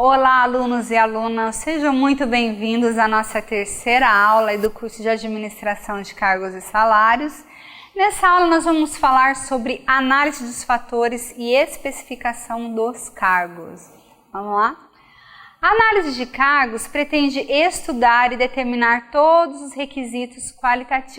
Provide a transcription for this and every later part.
Olá, alunos e alunas, sejam muito bem-vindos à nossa terceira aula do curso de Administração de Cargos e Salários. Nessa aula nós vamos falar sobre análise dos fatores e especificação dos cargos. Vamos lá? A análise de cargos pretende estudar e determinar todos os requisitos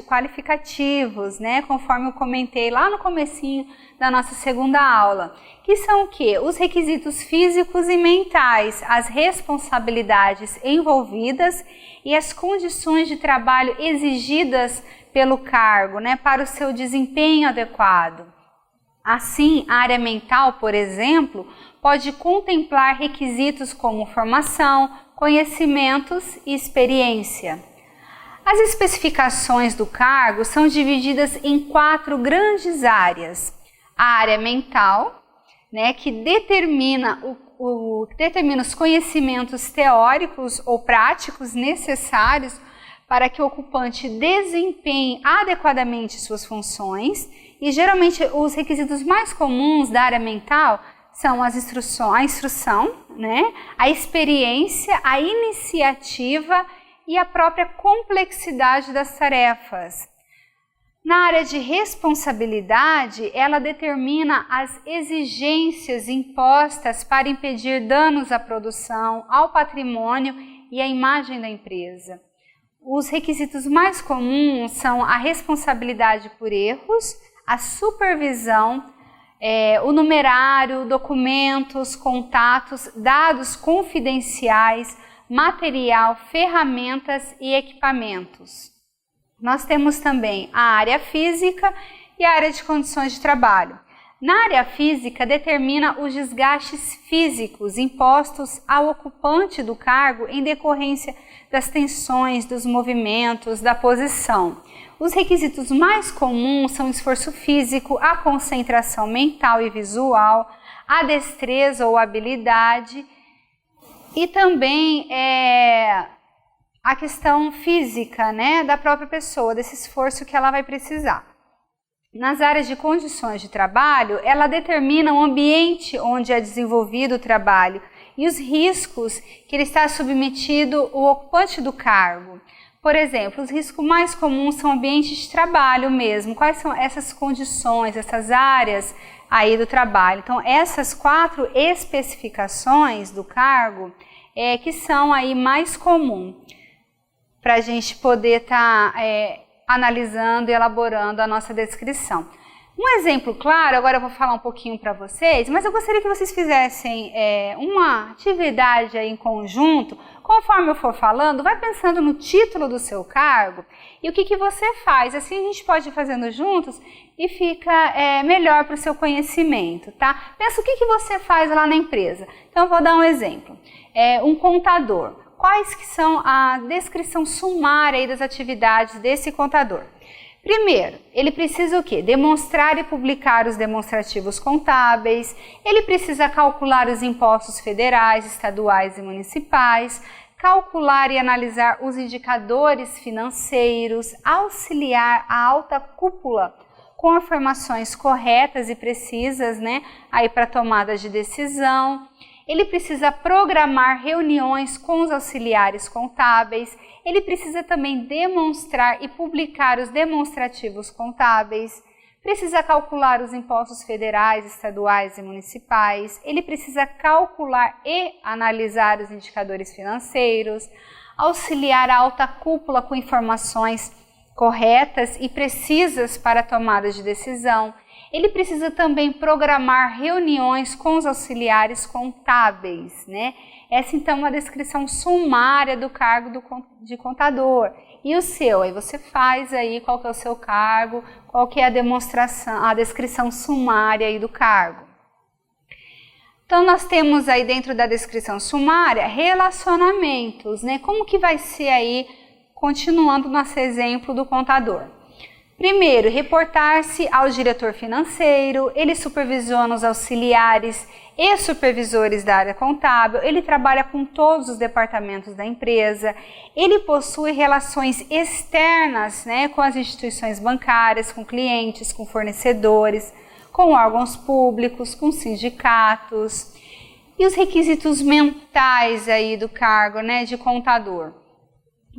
qualificativos, conforme eu comentei lá no comecinho da nossa segunda aula, que são o quê? Os requisitos físicos e mentais, as responsabilidades envolvidas e as condições de trabalho exigidas pelo cargo, para o seu desempenho adequado. Assim, a área mental, por exemplo, pode contemplar requisitos como formação, conhecimentos e experiência. As especificações do cargo são divididas em 4 grandes áreas. A área mental, que determina os conhecimentos teóricos ou práticos necessários para que o ocupante desempenhe adequadamente suas funções, e geralmente os requisitos mais comuns da área mental são a instrução, a experiência, a iniciativa e a própria complexidade das tarefas. Na área de responsabilidade, ela determina as exigências impostas para impedir danos à produção, ao patrimônio e à imagem da empresa. Os requisitos mais comuns são a responsabilidade por erros, a supervisão, o numerário, documentos, contatos, dados confidenciais, material, ferramentas e equipamentos. Nós temos também a área física e a área de condições de trabalho. Na área física, determina os desgastes físicos impostos ao ocupante do cargo em decorrência das tensões, dos movimentos, da posição. Os requisitos mais comuns são o esforço físico, a concentração mental e visual, a destreza ou habilidade e também a questão física, da própria pessoa, desse esforço que ela vai precisar. Nas áreas de condições de trabalho, ela determina o ambiente onde é desenvolvido o trabalho e os riscos que ele está submetido o ocupante do cargo. Por exemplo, os riscos mais comuns são ambientes de trabalho mesmo. Quais são essas condições, essas áreas aí do trabalho? Então, essas 4 especificações do cargo que são aí mais comuns para a gente poder estar analisando e elaborando a nossa descrição. Um exemplo claro, agora eu vou falar um pouquinho para vocês, mas eu gostaria que vocês fizessem uma atividade aí em conjunto. Conforme eu for falando, vai pensando no título do seu cargo e o que você faz. Assim a gente pode ir fazendo juntos e fica melhor para o seu conhecimento, tá? Pensa o que você faz lá na empresa. Então eu vou dar um exemplo. Um contador. Quais que são a descrição sumária aí das atividades desse contador? Primeiro, ele precisa o quê? Demonstrar e publicar os demonstrativos contábeis, ele precisa calcular os impostos federais, estaduais e municipais, calcular e analisar os indicadores financeiros, auxiliar a alta cúpula com informações corretas e precisas, aí para tomada de decisão. Ele precisa programar reuniões com os auxiliares contábeis, ele precisa também demonstrar e publicar os demonstrativos contábeis, precisa calcular os impostos federais, estaduais e municipais, ele precisa calcular e analisar os indicadores financeiros, auxiliar a alta cúpula com informações corretas e precisas para a tomada de decisão. Ele precisa também programar reuniões com os auxiliares contábeis, Essa então é uma descrição sumária do cargo de contador. E o seu? Aí você faz aí qual que é o seu cargo, qual que é a descrição sumária aí do cargo. Então nós temos aí dentro da descrição sumária relacionamentos, Como que vai ser aí, continuando nosso exemplo do contador? Primeiro, reportar-se ao diretor financeiro, ele supervisiona os auxiliares e supervisores da área contábil, ele trabalha com todos os departamentos da empresa, ele possui relações externas, com as instituições bancárias, com clientes, com fornecedores, com órgãos públicos, com sindicatos. E os requisitos mentais aí do cargo, né, de contador.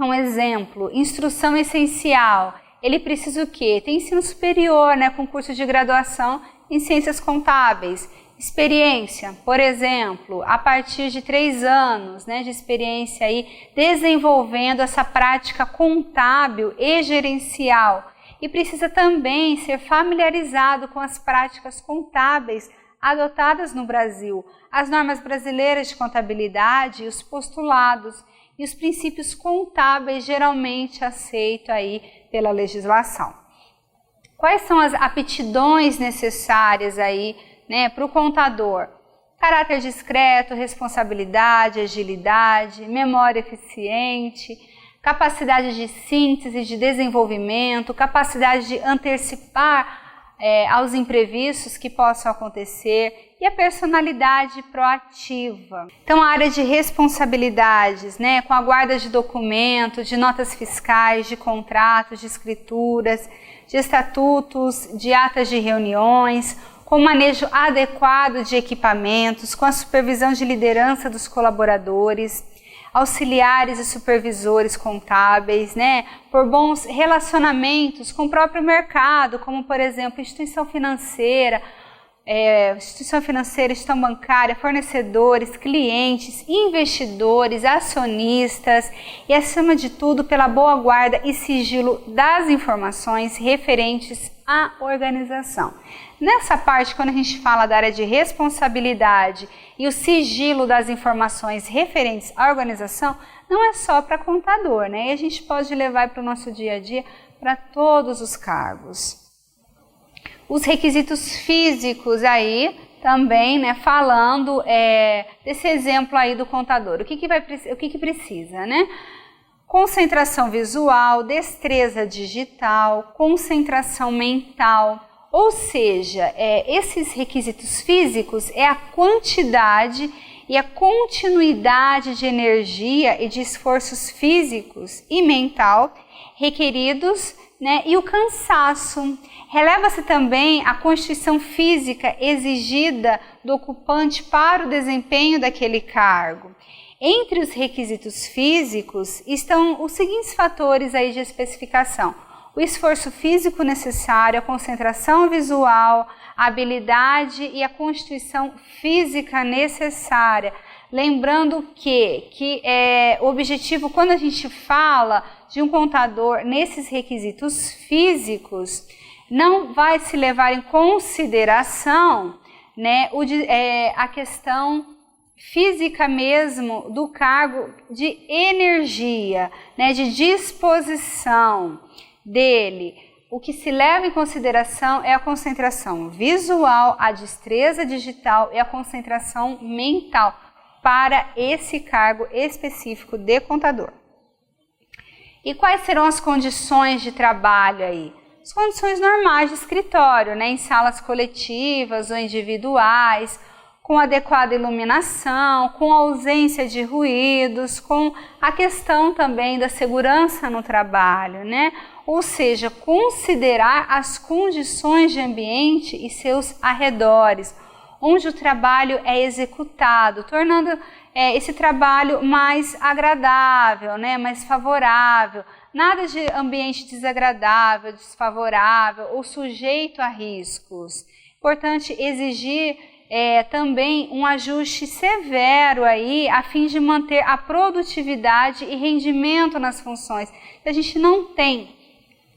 Um exemplo, instrução essencial. Ele precisa o quê? Tem ensino superior, né, com curso de graduação em ciências contábeis. Experiência, por exemplo, a partir de 3 anos, né, de experiência aí, desenvolvendo essa prática contábil e gerencial. E precisa também ser familiarizado com as práticas contábeis adotadas no Brasil, as normas brasileiras de contabilidade, os postulados e os princípios contábeis geralmente aceitos aí pela legislação. Quais são as aptidões necessárias aí, né, para o contador? Caráter discreto, responsabilidade, agilidade, memória eficiente, capacidade de síntese, de desenvolvimento, capacidade de antecipar aos imprevistos que possam acontecer e a personalidade proativa. Então, a área de responsabilidades, né, com a guarda de documentos, de notas fiscais, de contratos, de escrituras, de estatutos, de atas de reuniões, com o manejo adequado de equipamentos, com a supervisão de liderança dos colaboradores, auxiliares e supervisores contábeis, né, por bons relacionamentos com o próprio mercado, como por exemplo instituição financeira, instituição bancária, fornecedores, clientes, investidores, acionistas e acima de tudo pela boa guarda e sigilo das informações referentes à organização. Nessa parte, quando a gente fala da área de responsabilidade e o sigilo das informações referentes à organização, não é só para contador, né? E a gente pode levar para o nosso dia a dia para todos os cargos. Os requisitos físicos aí também, né? Falando desse exemplo aí do contador. O que precisa, né? Concentração visual, destreza digital, concentração mental. Ou seja, esses requisitos físicos é a quantidade e a continuidade de energia e de esforços físicos e mental requeridos, né, e o cansaço. Releva-se também a constituição física exigida do ocupante para o desempenho daquele cargo. Entre os requisitos físicos estão os seguintes fatores aí de especificação: o esforço físico necessário, a concentração visual, a habilidade e a constituição física necessária. Lembrando que o objetivo, quando a gente fala de um contador nesses requisitos físicos, não vai se levar em consideração, né, a questão física mesmo do cargo de energia, né, de disposição dele. O que se leva em consideração é a concentração visual, a destreza digital e a concentração mental para esse cargo específico de contador. E quais serão as condições de trabalho aí? As condições normais de escritório, né, em salas coletivas ou individuais, com adequada iluminação, com ausência de ruídos, com a questão também da segurança no trabalho, né? Ou seja, considerar as condições de ambiente e seus arredores, onde o trabalho é executado, tornando esse trabalho mais agradável, né? Mais favorável. Nada de ambiente desagradável, desfavorável ou sujeito a riscos. Importante exigir também um ajuste severo aí, a fim de manter a produtividade e rendimento nas funções. Se a gente não tem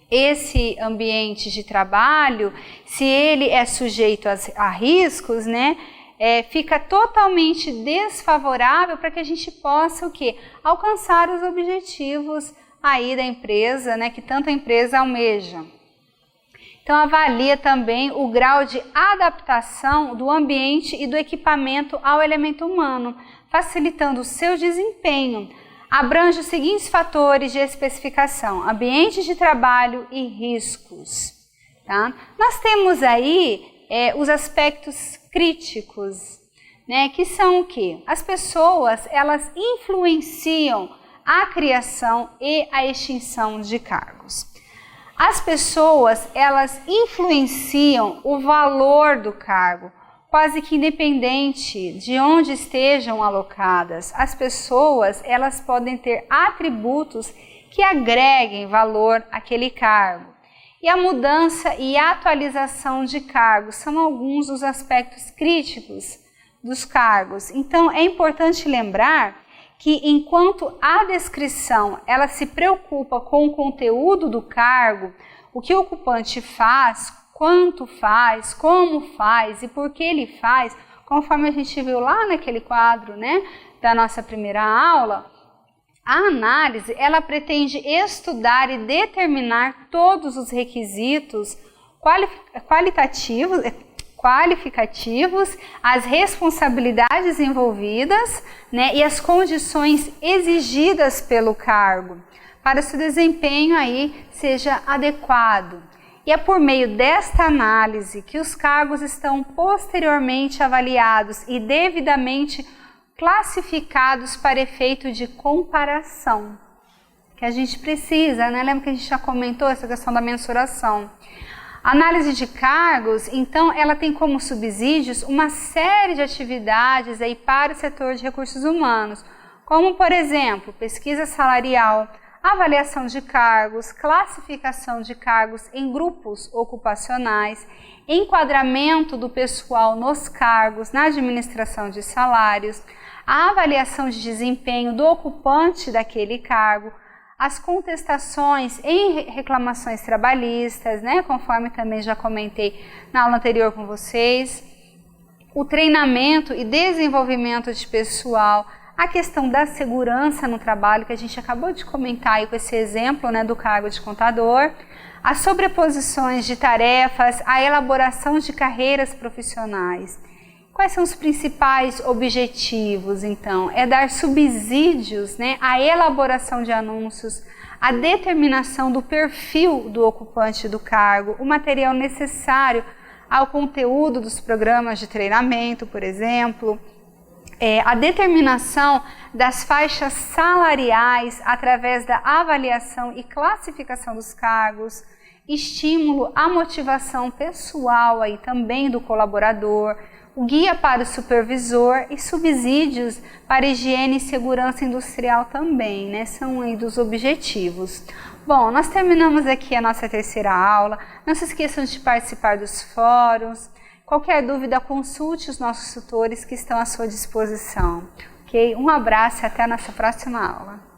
esse ambiente de trabalho, se ele é sujeito a riscos, né, fica totalmente desfavorável para que a gente possa o quê? Alcançar os objetivos aí da empresa, né, que tanto a empresa almeja. Então, avalia também o grau de adaptação do ambiente e do equipamento ao elemento humano, facilitando o seu desempenho. Abrange os seguintes fatores de especificação: ambiente de trabalho e riscos. Tá? Nós temos aí os aspectos críticos, né, que são o quê? As pessoas, elas influenciam a criação e a extinção de cargos. As pessoas, elas influenciam o valor do cargo, quase que independente de onde estejam alocadas. As pessoas, elas podem ter atributos que agreguem valor àquele cargo. E a mudança e atualização de cargos são alguns dos aspectos críticos dos cargos. Então, é importante lembrar que enquanto a descrição ela se preocupa com o conteúdo do cargo, o que o ocupante faz, quanto faz, como faz e por que ele faz, conforme a gente viu lá naquele quadro, né, da nossa primeira aula, a análise ela pretende estudar e determinar todos os requisitos qualificativos, as responsabilidades envolvidas, né, e as condições exigidas pelo cargo, para que o seu desempenho aí seja adequado. E é por meio desta análise que os cargos estão posteriormente avaliados e devidamente classificados para efeito de comparação, que a gente precisa, né? Lembra que a gente já comentou essa questão da mensuração. A análise de cargos, então, ela tem como subsídios uma série de atividades aí para o setor de recursos humanos, como, por exemplo, pesquisa salarial, avaliação de cargos, classificação de cargos em grupos ocupacionais, enquadramento do pessoal nos cargos na administração de salários, a avaliação de desempenho do ocupante daquele cargo, as contestações em reclamações trabalhistas, né, conforme também já comentei na aula anterior com vocês, o treinamento e desenvolvimento de pessoal, a questão da segurança no trabalho, que a gente acabou de comentar aí com esse exemplo, né, do cargo de contador, as sobreposições de tarefas, a elaboração de carreiras profissionais. Quais são os principais objetivos, então? É dar subsídios, né, à elaboração de anúncios, a determinação do perfil do ocupante do cargo, o material necessário ao conteúdo dos programas de treinamento, por exemplo, a determinação das faixas salariais através da avaliação e classificação dos cargos, estímulo à motivação pessoal aí também do colaborador, o guia para o supervisor e subsídios para higiene e segurança industrial também, né? São aí dos objetivos. Bom, nós terminamos aqui a nossa terceira aula. Não se esqueçam de participar dos fóruns. Qualquer dúvida, consulte os nossos tutores que estão à sua disposição. Ok? Um abraço e até a nossa próxima aula.